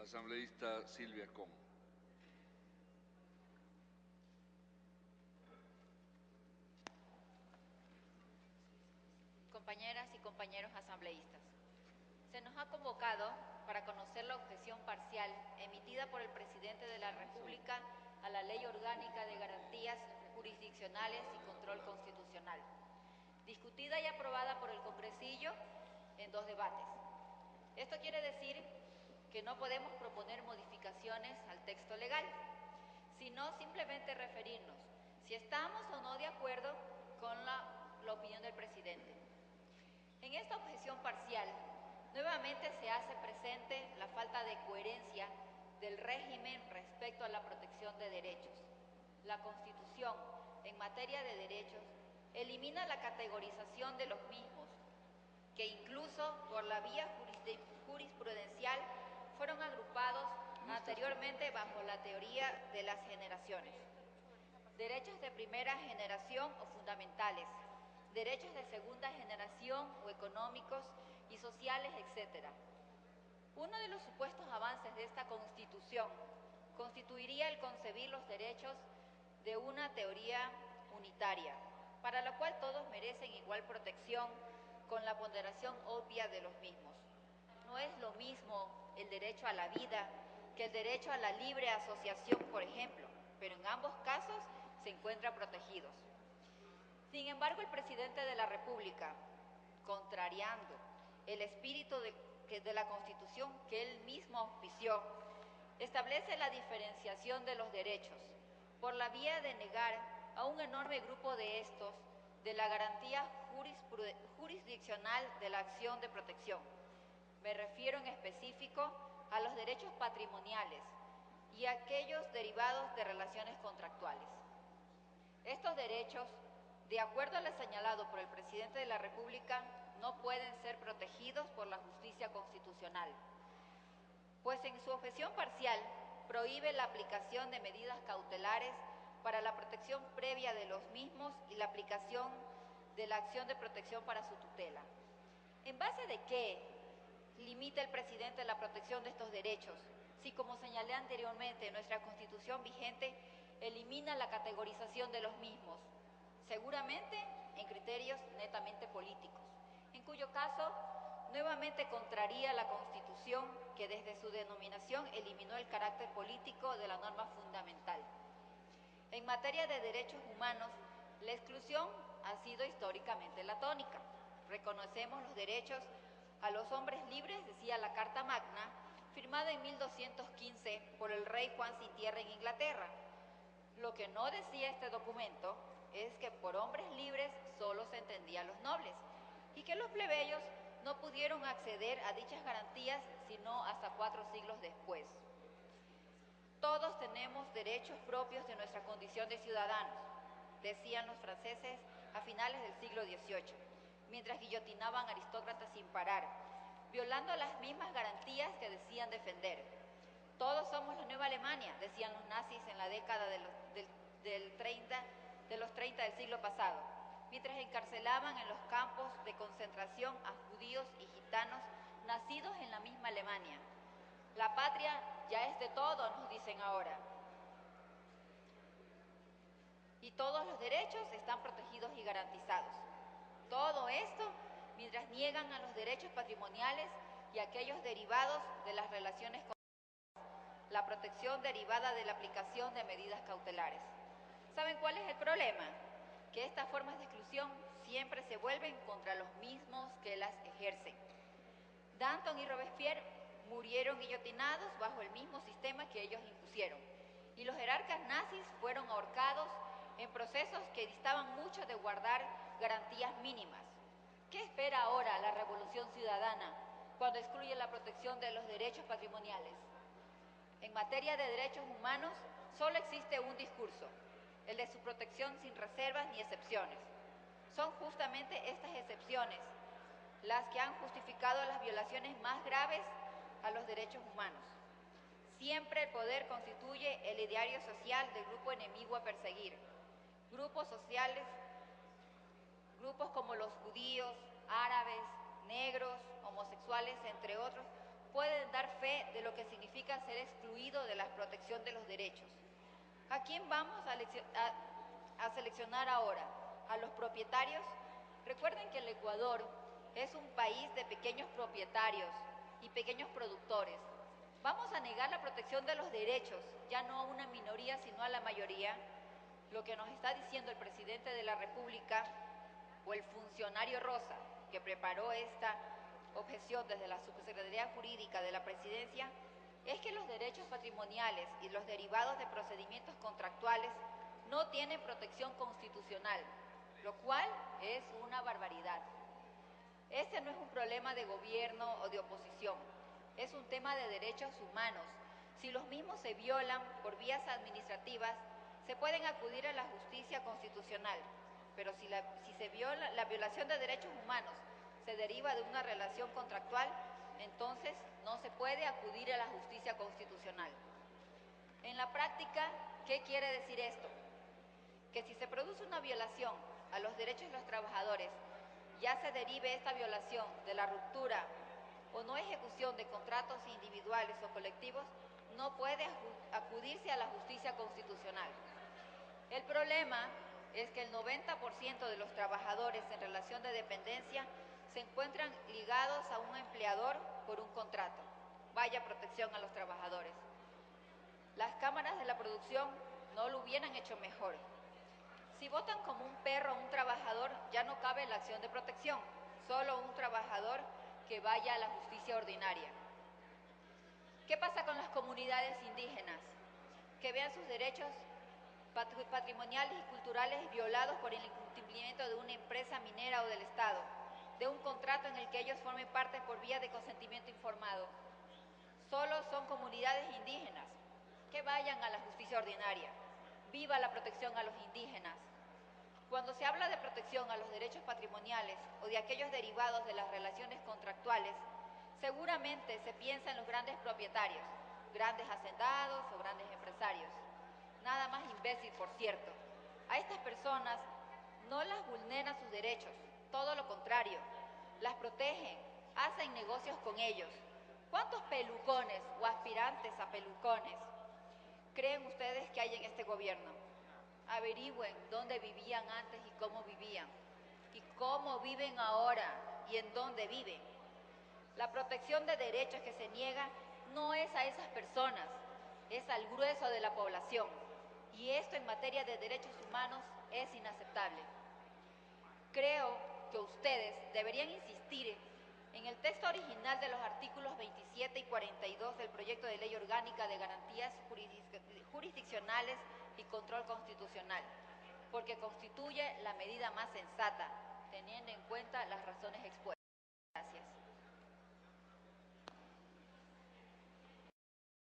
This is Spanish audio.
Asambleísta Silvia Con. Compañeras y compañeros asambleístas, se nos ha convocado para conocer la objeción parcial emitida por el Presidente de la República a la Ley Orgánica de Garantías Jurisdiccionales y Control Constitucional, discutida y aprobada por el Congresillo en 2 debates. Esto quiere decir que no podemos proponer modificaciones al texto legal, sino simplemente referirnos si estamos o no de acuerdo con la opinión del Presidente. En esta objeción parcial, nuevamente se hace presente la falta de coherencia del régimen respecto a la protección de derechos. La Constitución, en materia de derechos, elimina la categorización de los mismos, que incluso por la vía jurisprudencial fueron agrupados anteriormente bajo la teoría de las generaciones. Derechos de primera generación o fundamentales, derechos de segunda generación o económicos y sociales, etc. Uno de los supuestos avances de esta Constitución constituiría el concebir los derechos de una teoría unitaria, para la cual todos merecen igual protección con la ponderación obvia de los mismos. No es lo mismo el derecho a la vida que el derecho a la libre asociación, por ejemplo, pero en ambos casos se encuentran protegidos. Sin embargo, el Presidente de la República, contrariando el espíritu de la Constitución que él mismo auspició, establece la diferenciación de los derechos por la vía de negar a un enorme grupo de estos de la garantía jurisdiccional de la acción de protección. Me refiero en específico a los derechos patrimoniales y a aquellos derivados de relaciones contractuales. Estos derechos, de acuerdo a lo señalado por el Presidente de la República, no pueden ser protegidos por la justicia constitucional, pues en su objeción parcial prohíbe la aplicación de medidas cautelares para la protección previa de los mismos y la aplicación de la acción de protección para su tutela. ¿En base de qué limita el Presidente la protección de estos derechos, si, como señalé anteriormente, nuestra Constitución vigente elimina la categorización de los mismos? Seguramente en criterios netamente políticos, en cuyo caso nuevamente contraría la Constitución, que desde su denominación eliminó el carácter político de la norma fundamental. En materia de derechos humanos, la exclusión ha sido históricamente la tónica. Reconocemos los derechos a los hombres libres, decía la Carta Magna, firmada en 1215 por el rey Juan Sin Tierra en Inglaterra. Lo que no decía este documento es que por hombres libres solo se entendían los nobles y que los plebeyos no pudieron acceder a dichas garantías sino hasta 4 siglos después. Todos tenemos derechos propios de nuestra condición de ciudadanos, decían los franceses a finales del siglo XVIII, mientras guillotinaban aristócratas sin parar, violando las mismas garantías que decían defender. Todos somos la nueva Alemania, decían los nazis en la década de los 30 del siglo pasado, mientras encarcelaban en los campos de concentración a judíos y gitanos nacidos en la misma Alemania. La patria ya es de todos, nos dicen ahora. Y todos los derechos están protegidos y garantizados. Todo esto mientras niegan a los derechos patrimoniales y aquellos derivados de las relaciones con la protección derivada de la aplicación de medidas cautelares. ¿Saben cuál es el problema? Que estas formas de exclusión siempre se vuelven contra los mismos que las ejercen. Danton y Robespierre murieron guillotinados bajo el mismo sistema que ellos impusieron, y los jerarcas nazis fueron ahorcados en procesos que distaban mucho de guardar garantías mínimas. ¿Qué espera ahora la Revolución Ciudadana cuando excluye la protección de los derechos patrimoniales? En materia de derechos humanos solo existe un discurso, el de su protección sin reservas ni excepciones. Son justamente estas excepciones las que han justificado las violaciones más graves a los derechos humanos. Siempre el poder constituye el ideario social del grupo enemigo a perseguir. Grupos sociales, grupos como los judíos, árabes, negros, homosexuales, entre otros, pueden dar fe de lo que significa ser excluido de la protección de los derechos. ¿A quién vamos a seleccionar ahora? ¿A los propietarios? Recuerden que el Ecuador es un país de pequeños propietarios y pequeños productores. ¿Vamos a negar la protección de los derechos, ya no a una minoría, sino a la mayoría? Lo que nos está diciendo el presidente de la República o el funcionario Rosa, que preparó esta objeción desde la Subsecretaría Jurídica de la Presidencia, es que los derechos patrimoniales y los derivados de procedimientos contractuales no tienen protección constitucional, lo cual es una barbaridad. Este no es un problema de gobierno o de oposición, es un tema de derechos humanos. Si los mismos se violan por vías administrativas, se pueden acudir a la justicia constitucional, pero si la violación de derechos humanos se deriva de una relación contractual, entonces no se puede acudir a la justicia constitucional. En la práctica, ¿qué quiere decir esto? Que si se produce una violación a los derechos de los trabajadores, ya se derive esta violación de la ruptura o no ejecución de contratos individuales o colectivos, no puede acudirse a la justicia constitucional. El problema es que el 90% de los trabajadores en relación de dependencia se encuentran ligados a un empleador por un contrato. Vaya protección a los trabajadores. Las cámaras de la producción no lo hubieran hecho mejor. Si votan como un perro a un trabajador, ya no cabe la acción de protección, solo un trabajador que vaya a la justicia ordinaria. ¿Qué pasa con las comunidades indígenas? Que vean sus derechos patrimoniales y culturales violados por el incumplimiento de una empresa minera o del Estado, de un contrato en el que ellos formen parte por vía de consentimiento informado. Solo son comunidades indígenas. Que vayan a la justicia ordinaria. Viva la protección a los indígenas. Cuando se habla de protección a los derechos patrimoniales o de aquellos derivados de las relaciones contractuales, seguramente se piensa en los grandes propietarios, grandes hacendados o grandes empresarios. Nada más imbécil, por cierto. A estas personas no las vulneran sus derechos, todo lo contrario, las protegen, hacen negocios con ellos. ¿Cuántos pelucones o aspirantes a pelucones creen ustedes que hay en este gobierno? Averigüen dónde vivían antes y cómo viven ahora y en dónde viven. La protección de derechos que se niega no es a esas personas, es al grueso de la población. Y esto en materia de derechos humanos es inaceptable. Creo que ustedes deberían insistir en el texto original de los artículos 27 y 42 del proyecto de ley orgánica de garantías jurisdiccionales y control constitucional, porque constituye la medida más sensata, teniendo en